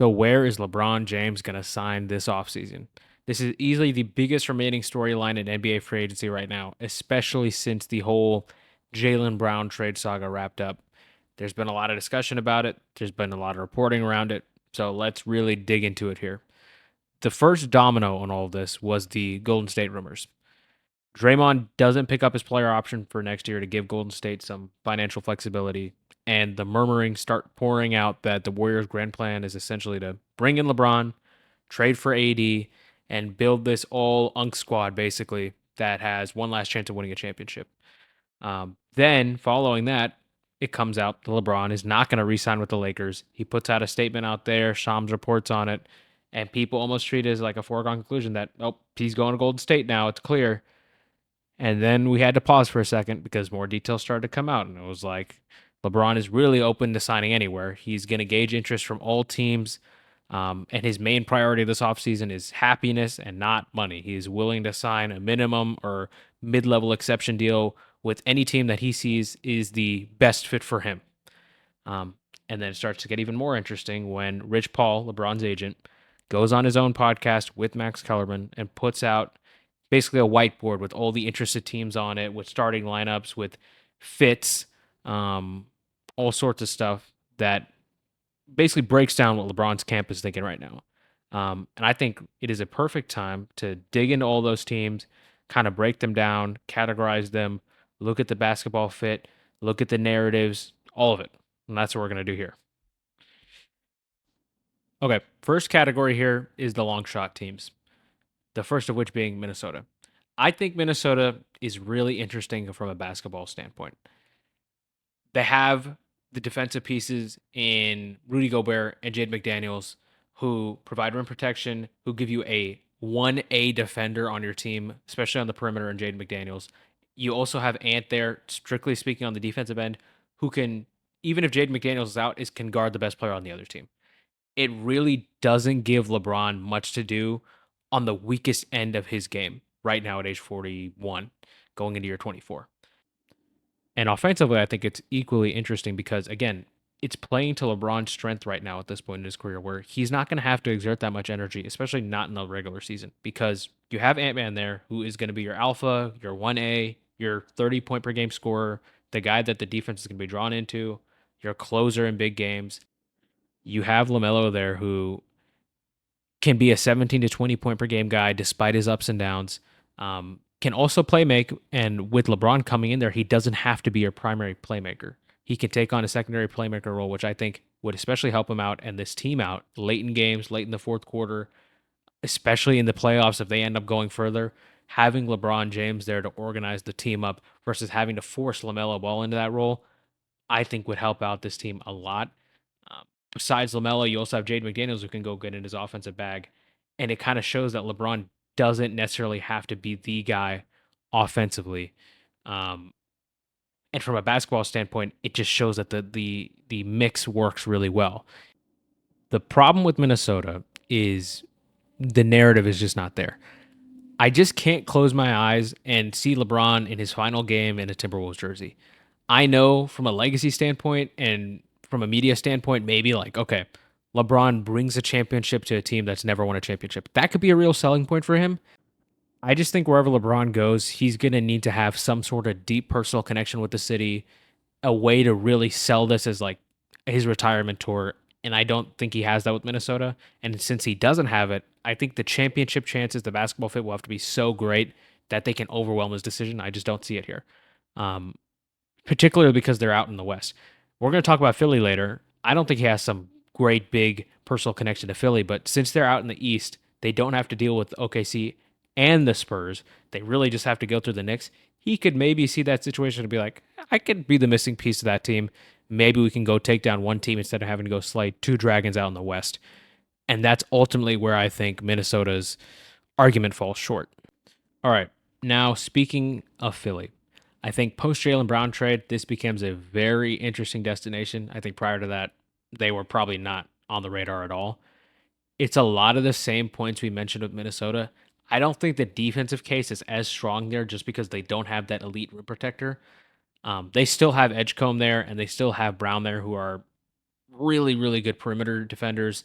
So where is LeBron James going to sign this offseason? This is easily the biggest remaining storyline in NBA free agency right now, especially since the whole Jalen Brown trade saga wrapped up. There's been a lot of discussion about it. There's been a lot of reporting around it. So let's really dig into it here. The first domino on all of this was the Golden State rumors. Draymond doesn't pick up his player option for next year to give Golden State some financial flexibility. And the murmurings start pouring out that the Warriors' grand plan is essentially to bring in LeBron, trade for AD, and build this all unk squad basically that has one last chance of winning a championship. Then, following that, it comes out that LeBron is not going to re-sign with the Lakers. He puts out a statement out there. Shams reports on it, and people almost treat it as like a foregone conclusion that he's going to Golden State now. It's clear. And then we had to pause for a second because more details started to come out, and it was like LeBron is really open to signing anywhere. He's going to gauge interest from all teams. And his main priority this offseason is happiness and not money. He's willing to sign a minimum or mid level exception deal with any team that he sees is the best fit for him. Um, and then it starts to get even more interesting when Rich Paul, LeBron's agent, goes on his own podcast with Max Kellerman and puts out basically a whiteboard with all the interested teams on it, with starting lineups, with fits, all sorts of stuff that basically breaks down what LeBron's camp is thinking right now. And I think it is a perfect time to dig into all those teams, kind of break them down, categorize them, look at the basketball fit, look at the narratives, all of it. And that's what we're going to do here. Okay, first category here is the long shot teams. The first of which being Minnesota. I think Minnesota is really interesting from a basketball standpoint. They have the defensive pieces in Rudy Gobert and Jade McDaniels who provide rim protection, who give you a 1A defender on your team, especially on the perimeter, and Jade McDaniels. You also have Ant there, strictly speaking, on the defensive end, who can, even if Jade McDaniels is out, can guard the best player on the other team. It really doesn't give LeBron much to do on the weakest end of his game right now at age 41, going into year 24. And offensively, I think it's equally interesting because, again, it's playing to LeBron's strength right now at this point in his career where he's not going to have to exert that much energy, especially not in the regular season, because you have Ant-Man there who is going to be your alpha, your 1A, your 30 point per game scorer, the guy that the defense is going to be drawn into, your closer in big games. You have LaMelo there who can be a 17 to 20 point per game guy despite his ups and downs. Can also play make, and with LeBron coming in there, he doesn't have to be your primary playmaker. He can take on a secondary playmaker role, which I think would especially help him out and this team out late in games, late in the fourth quarter, especially in the playoffs if they end up going further. Having LeBron James there to organize the team up versus having to force LaMelo Ball into that role, I think would help out this team a lot. Besides LaMelo, you also have Jade McDaniels who can go get in his offensive bag. And it kind of shows that LeBron doesn't necessarily have to be the guy offensively. Um, and from a basketball standpoint, it just shows that the mix works really well. The problem with Minnesota is the narrative is just not there. I just can't close my eyes and see LeBron in his final game in a Timberwolves jersey. I know from a legacy standpoint and from a media standpoint, maybe like, okay, LeBron brings a championship to a team that's never won a championship. That could be a real selling point for him. I just think wherever LeBron goes, he's going to need to have some sort of deep personal connection with the city, a way to really sell this as like his retirement tour. And I don't think he has that with Minnesota. And since he doesn't have it, I think the championship chances, the basketball fit will have to be so great that they can overwhelm his decision. I just don't see it here, um, particularly because they're out in the West. We're going to talk about Philly later. I don't think he has some great big personal connection to Philly, but since they're out in the East, they don't have to deal with OKC and the Spurs. They really just have to go through the Knicks. He could maybe see that situation and be like, I could be the missing piece of that team. Maybe we can go take down one team instead of having to go slay two Dragons out in the West. And that's ultimately where I think Minnesota's argument falls short. All right. Now, speaking of Philly, I think post Jalen Brown trade, this becomes a very interesting destination. I think prior to that, they were probably not on the radar at all. It's a lot of the same points we mentioned with Minnesota. I don't think the defensive case is as strong there just because they don't have that elite rim protector. They still have Edgecombe there and they still have Brown there who are really, really good perimeter defenders.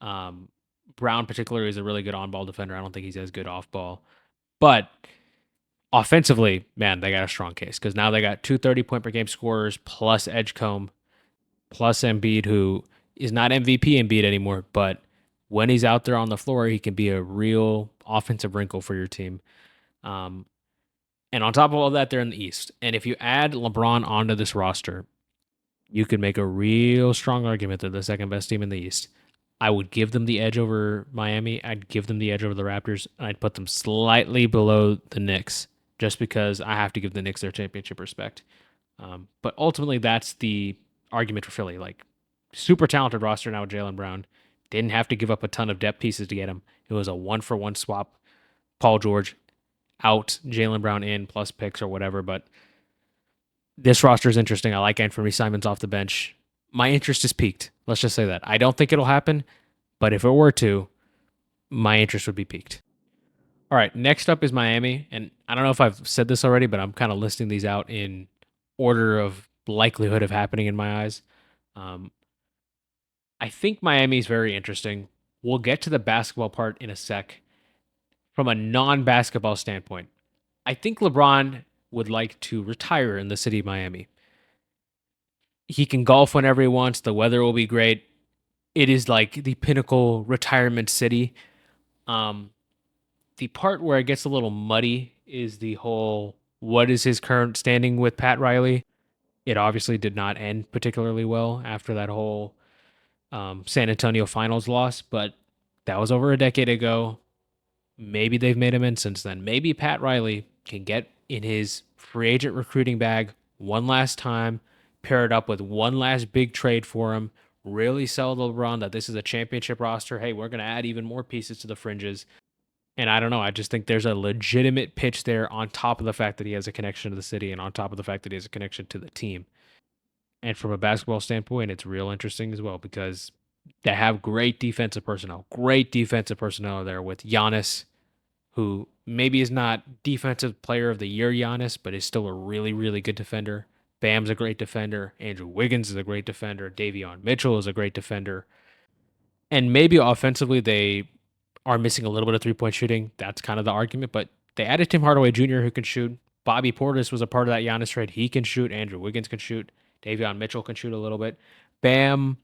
Um, Brown, particularly, is a really good on ball defender. I don't think he's as good off ball. But offensively, man, they got a strong case because now they got 2 30 point per game scorers plus Edgecombe plus Embiid, who is not MVP Embiid anymore, but when he's out there on the floor, he can be a real offensive wrinkle for your team. Um, and on top of all that, they're in the East. And if you add LeBron onto this roster, you could make a real strong argument they're the second best team in the East. I would give them the edge over Miami. I'd give them the edge over the Raptors. And I'd put them slightly below the Knicks just because I have to give the Knicks their championship respect. But ultimately, that's the argument for Philly. Like, super talented roster now with Jaylen Brown. Didn't have to give up a ton of depth pieces to get him. It was a 1-for-1 swap. Paul George out, Jaylen Brown in, plus picks or whatever. But this roster is interesting. I like Anthony Simons off the bench. My interest is peaked. Let's just say that. I don't think it'll happen, but if it were to, my interest would be peaked. All right, next up is Miami. And I don't know if I've said this already, but I'm kind of listing these out in order of likelihood of happening in my eyes. Um, I think Miami is very interesting. We'll get to the basketball part in a sec. From a non basketball standpoint, I think LeBron would like to retire in the city of Miami. He can golf whenever he wants. The weather will be great. It is like the pinnacle retirement city. Um, the part where it gets a little muddy is the whole what is his current standing with Pat Riley. It obviously did not end particularly well after that whole San Antonio finals loss, but that was over a decade ago. Maybe they've made amends since then. Maybe Pat Riley can get in his free agent recruiting bag one last time, pair it up with one last big trade for him, really sell LeBron that this is a championship roster. Hey, we're going to add even more pieces to the fringes. And I don't know. I just think there's a legitimate pitch there on top of the fact that he has a connection to the city and on top of the fact that he has a connection to the team. And from a basketball standpoint, it's real interesting as well because they have great defensive personnel there with Giannis, who maybe is not defensive player of the year Giannis, but is still a really, really good defender. Bam's a great defender. Andrew Wiggins is a great defender. Davion Mitchell is a great defender. And maybe offensively, they are missing a little bit of 3 point shooting. That's kind of the argument. But they added Tim Hardaway Jr., who can shoot. Bobby Portis was a part of that Giannis trade. He can shoot. Andrew Wiggins can shoot. Davion Mitchell can shoot a little bit. Bam,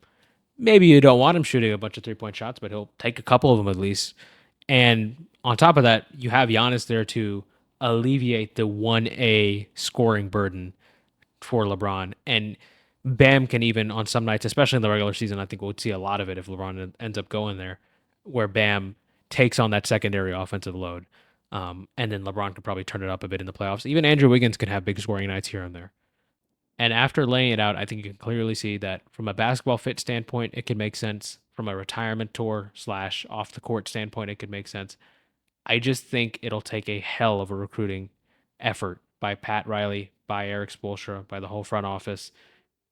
maybe you don't want him shooting a bunch of 3 point shots, but he'll take a couple of them at least. And on top of that, you have Giannis there to alleviate the 1A scoring burden for LeBron. And Bam can even, on some nights, especially in the regular season, I think we'll see a lot of it if LeBron ends up going there, where Bam takes on that secondary offensive load. And then LeBron could probably turn it up a bit in the playoffs. Even Andrew Wiggins can have big scoring nights here and there. And after laying it out, I think you can clearly see that from a basketball fit standpoint, it could make sense. From a retirement tour / off the court standpoint, it could make sense. I just think it'll take a hell of a recruiting effort by Pat Riley, by Eric Spoelstra, by the whole front office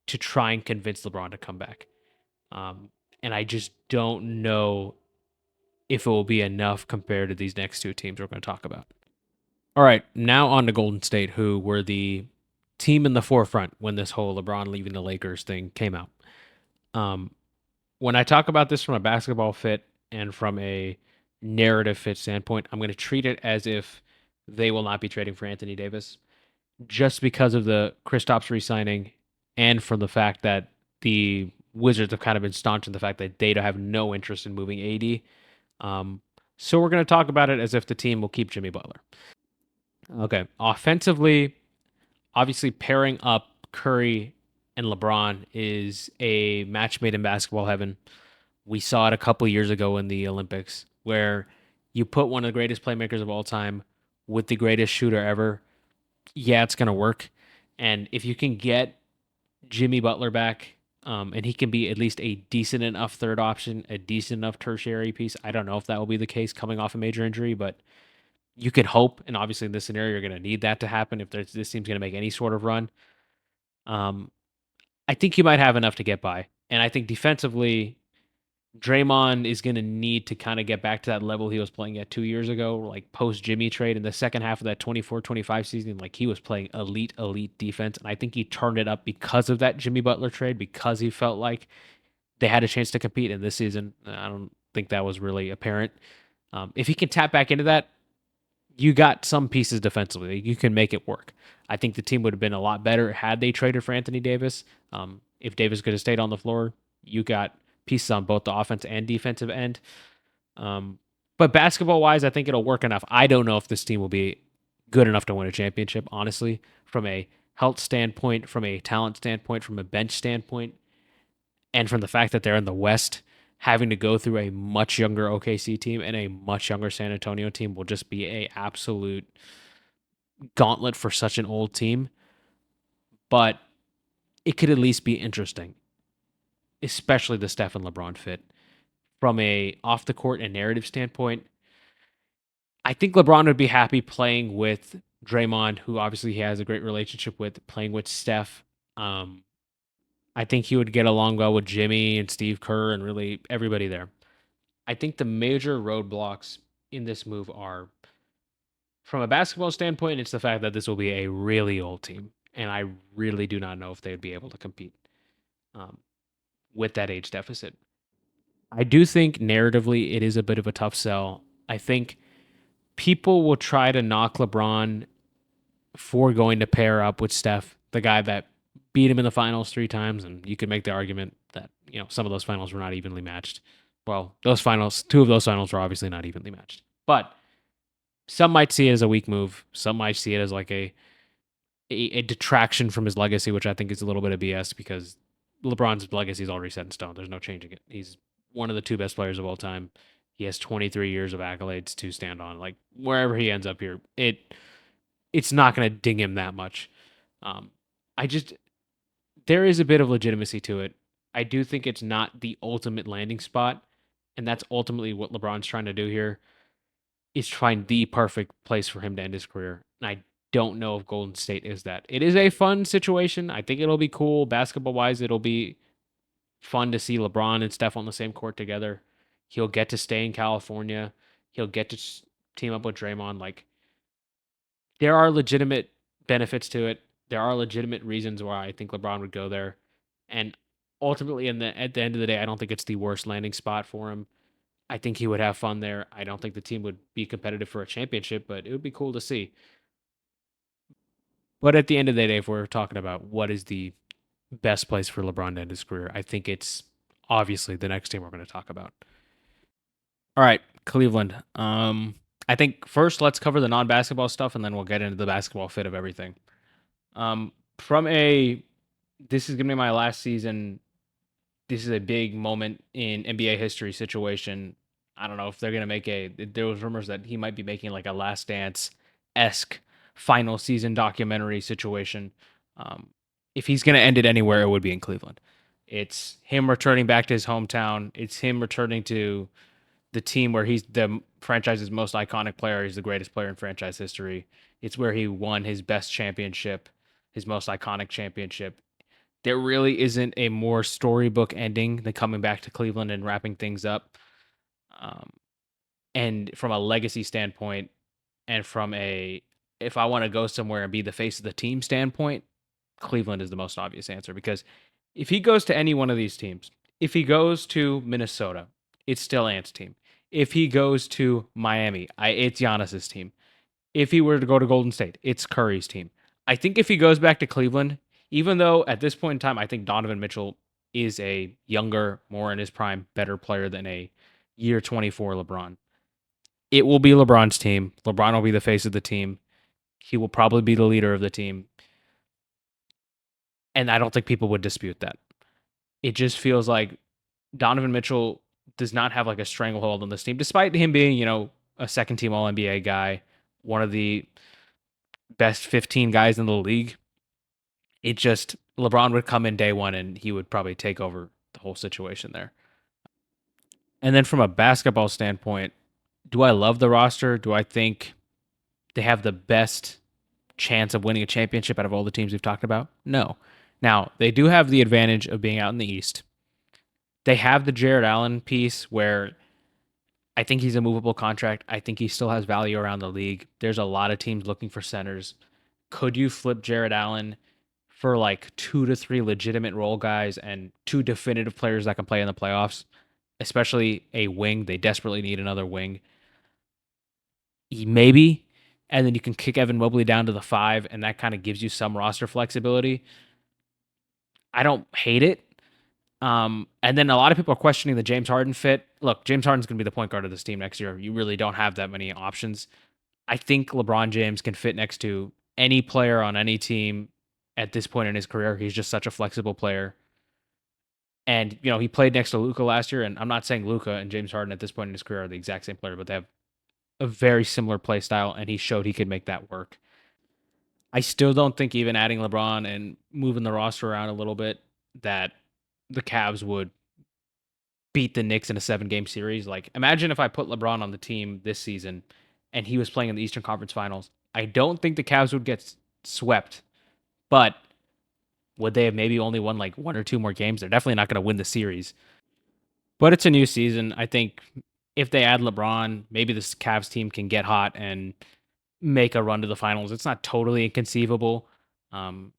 to try and convince LeBron to come back. And I just don't know if it will be enough compared to these next two teams we're going to talk about. All right, now on to Golden State, who were the team in the forefront when this whole LeBron leaving the Lakers thing came out. When I talk about this from a basketball fit and from a narrative fit standpoint, I'm going to treat it as if they will not be trading for Anthony Davis just because of the Kristaps re-signing and from the fact that the Wizards have kind of been staunch in the fact that they have no interest in moving AD. So we're going to talk about it as if the team will keep Jimmy Butler. Okay. Offensively, obviously pairing up Curry and LeBron is a match made in basketball heaven. We saw it a couple years ago in the Olympics where you put one of the greatest playmakers of all time with the greatest shooter ever. Yeah, it's going to work. And if you can get Jimmy Butler back, and he can be at least a decent enough third option, a decent enough tertiary piece. I don't know if that will be the case coming off a major injury, but you can hope. And obviously, in this scenario, you're going to need that to happen if this team's going to make any sort of run. I think you might have enough to get by. And I think defensively, Draymond is going to need to kind of get back to that level he was playing at 2 years ago, like post Jimmy trade in the second half of that 24-25 season. Like he was playing elite defense. And I think he turned it up because of that Jimmy Butler trade, because he felt like they had a chance to compete in this season. I don't think that was really apparent. If he can tap back into that, you got some pieces defensively. You can make it work. I think the team would have been a lot better had they traded for Anthony Davis. If Davis could have stayed on the floor, you got pieces on both the offense and defensive end. Um, but basketball wise, I think it'll work enough. I don't know if this team will be good enough to win a championship, honestly, from a health standpoint, from a talent standpoint, from a bench standpoint, and from the fact that they're in the West. Having to go through a much younger OKC team and a much younger San Antonio team will just be a absolute gauntlet for such an old team. But it could at least be interesting, especially the Steph and LeBron fit. From a off the court and narrative standpoint, I think LeBron would be happy playing with Draymond, who obviously he has a great relationship with, playing with Steph. Um, I think he would get along well with Jimmy and Steve Kerr and really everybody there. I think the major roadblocks in this move are, from a basketball standpoint, it's the fact that this will be a really old team, and I really do not know if they would be able to compete um, with that age deficit. I do think narratively it is a bit of a tough sell. I think people will try to knock LeBron for going to pair up with Steph, the guy that beat him in the finals 3 times, and you could make the argument that some of those finals were not evenly matched. Well, those finals, 2 of those finals were obviously not evenly matched, but some might see it as a weak move. Some might see it as like a detraction from his legacy, which I think is a little bit of BS because LeBron's legacy is already set in stone. There's no changing it. He's one of the 2 best players of all time. He has 23 years of accolades to stand on. Like wherever he ends up here, it's not going to ding him that much. Um, I just there is a bit of legitimacy to it. I do think it's not the ultimate landing spot, and that's ultimately what LeBron's trying to do here is find the perfect place for him to end his career. And I don't know if Golden State is that. It is a fun situation. I think it'll be cool basketball wise. It'll be fun to see LeBron and Steph on the same court together. He'll get to stay in California. He'll get to team up with Draymond. Like there are legitimate benefits to it. There are legitimate reasons why I think LeBron would go there. And ultimately, at the end of the day, I don't think it's the worst landing spot for him. I think he would have fun there. I don't think the team would be competitive for a championship, but it would be cool to see. But at the end of the day, if we're talking about what is the best place for LeBron to end his career, I think it's obviously the next team we're going to talk about. All right, Cleveland. I think first let's cover the non-basketball stuff, and then we'll get into the basketball fit of everything. From a this is going to be my last season. This is a big moment in NBA history situation. I don't know if they're going to make there was rumors that he might be making like a Last Dance-esque final season documentary situation. Um, if he's going to end it anywhere, it would be in Cleveland. It's him returning back to his hometown. It's him returning to the team where he's the franchise's most iconic player. He's the greatest player in franchise history. It's where he won his best championship, his most iconic championship. There really isn't a more storybook ending than coming back to Cleveland and wrapping things up. Um, and from a legacy standpoint, and from a if I want to go somewhere and be the face of the team standpoint, Cleveland is the most obvious answer because if he goes to any one of these teams, if he goes to Minnesota, it's still Ant's team. If he goes to Miami, it's Giannis's team. If he were to go to Golden State, it's Curry's team. I think if he goes back to Cleveland, even though at this point in time, I think Donovan Mitchell is a younger, more in his prime, better player than a year 24 LeBron. It will be LeBron's team. LeBron will be the face of the team. He will probably be the leader of the team. And I don't think people would dispute that. It just feels like Donovan Mitchell does not have like a stranglehold on this team, despite him being, a second team All NBA guy, one of the best 15 guys in the league. It just, LeBron would come in day one and he would probably take over the whole situation there. And then from a basketball standpoint, do I love the roster? Do I think they have the best chance of winning a championship out of all the teams we've talked about? No. Now, they do have the advantage of being out in the East. They have the Jared Allen piece where I think he's a movable contract. I think he still has value around the league. There's a lot of teams looking for centers. Could you flip Jared Allen for like 2 to 3 legitimate role guys and 2 definitive players that can play in the playoffs, especially a wing. They desperately need another wing. Maybe, and then you can kick Evan Mobley down to the 5, and that kinda gives you some roster flexibility. I don't hate it. And then a lot of people are questioning the James Harden fit. Look, James Harden's gonna be the point guard of this team next year. You really don't have that many options. I think LeBron James can fit next to any player on any team at this point in his career. He's just such a flexible player. And, he played next to Luka last year, and I'm not saying Luka and James Harden at this point in his career are the exact same player, but they have a very similar play style, and he showed he could make that work. I still don't think even adding LeBron and moving the roster around a little bit that the Cavs would beat the Knicks in a 7-game series. Like, imagine if I put LeBron on the team this season and he was playing in the Eastern Conference Finals. I don't think the Cavs would get swept, but would they have maybe only won like 1 or 2 more games? They're definitely not going to win the series. But it's a new season. I think if they add LeBron, maybe this Cavs team can get hot and make a run to the finals. It's not totally inconceivable. Um,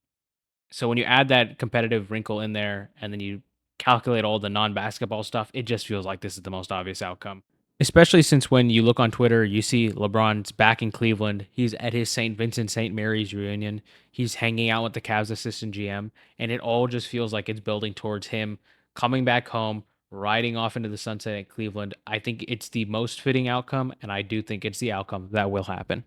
so when you add that competitive wrinkle in there and then you calculate all the non-basketball stuff, it just feels like this is the most obvious outcome. Especially since when you look on Twitter, you see LeBron's back in Cleveland. He's at his St. Vincent St. Mary's reunion. He's hanging out with the Cavs assistant GM, and it all just feels like it's building towards him coming back home, riding off into the sunset at Cleveland. I think it's the most fitting outcome, and I do think it's the outcome that will happen.